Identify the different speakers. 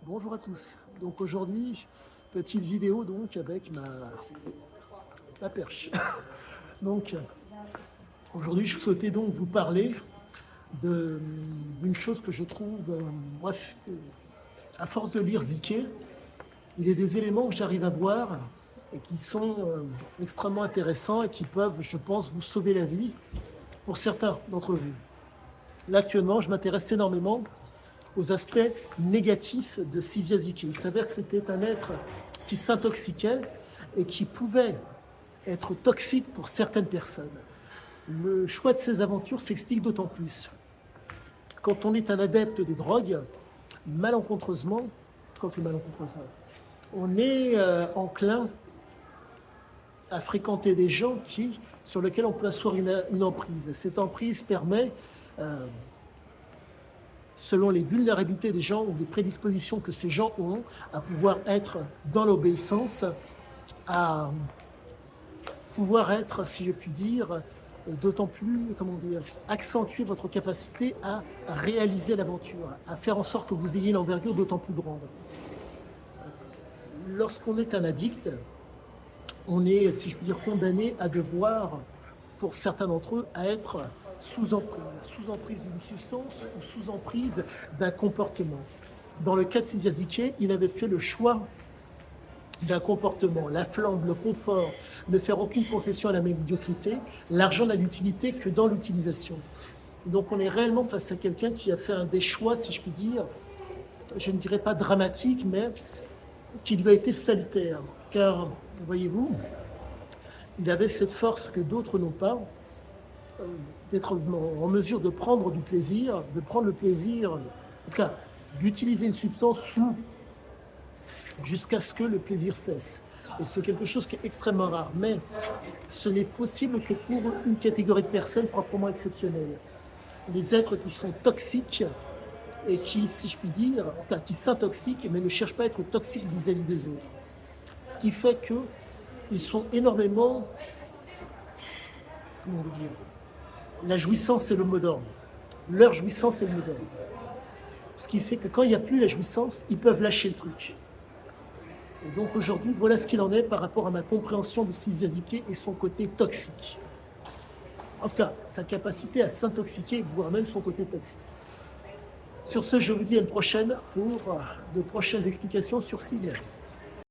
Speaker 1: Bonjour à tous. Donc aujourd'hui, petite vidéo donc avec ma perche. Donc aujourd'hui, je souhaitais donc vous parler d'une chose que je trouve, bref, à force de lire Ziké, il y a des éléments que j'arrive à voir et qui sont extrêmement intéressants et qui peuvent, je pense, vous sauver la vie pour certains d'entre vous. Là actuellement, je m'intéresse énormément aux aspects négatifs de Sizia Ziké. Il s'avère que c'était un être qui s'intoxiquait et qui pouvait être toxique pour certaines personnes. Le choix de ces aventures s'explique d'autant plus. Quand on est un adepte des drogues, malencontreusement, on est enclin à fréquenter des gens sur lesquels on peut asseoir une emprise. Cette emprise permet, selon les vulnérabilités des gens ou les prédispositions que ces gens ont, à pouvoir être dans l'obéissance, à pouvoir être, si je puis dire, d'autant plus, accentuer votre capacité à réaliser l'aventure, à faire en sorte que vous ayez une envergure d'autant plus grande. Lorsqu'on est un addict, on est, si je puis dire, condamné à devoir, pour certains d'entre eux, à être sous emprise d'une substance ou sous emprise d'un comportement. Dans le cas de Sizia Ziké, il avait fait le choix d'un comportement, la flamme, le confort, ne faire aucune concession à la médiocrité. L'argent n'a d'utilité que dans l'utilisation. Donc on est réellement face à quelqu'un qui a fait des choix, si je puis dire, je ne dirais pas dramatique, mais qui lui a été salutaire. Car, voyez-vous, il avait cette force que d'autres n'ont pas, d'être en mesure de prendre du plaisir, de prendre le plaisir, en tout cas, d'utiliser une substance jusqu'à ce que le plaisir cesse. Et c'est quelque chose qui est extrêmement rare. Mais ce n'est possible que pour une catégorie de personnes proprement exceptionnelles. Les êtres qui sont toxiques et qui, si je puis dire, enfin, qui s'intoxiquent, mais ne cherchent pas à être toxiques vis-à-vis des autres. Ce qui fait qu'ils sont énormément, comment vous dire, la jouissance est le mot d'ordre. Leur jouissance est le mot d'ordre. Ce qui fait que quand il n'y a plus la jouissance, ils peuvent lâcher le truc. Et donc aujourd'hui, voilà ce qu'il en est par rapport à ma compréhension de Sizia Ziké et son côté toxique. En tout cas, sa capacité à s'intoxiquer, voire même son côté toxique. Sur ce, je vous dis à une prochaine pour de prochaines explications sur Sizia.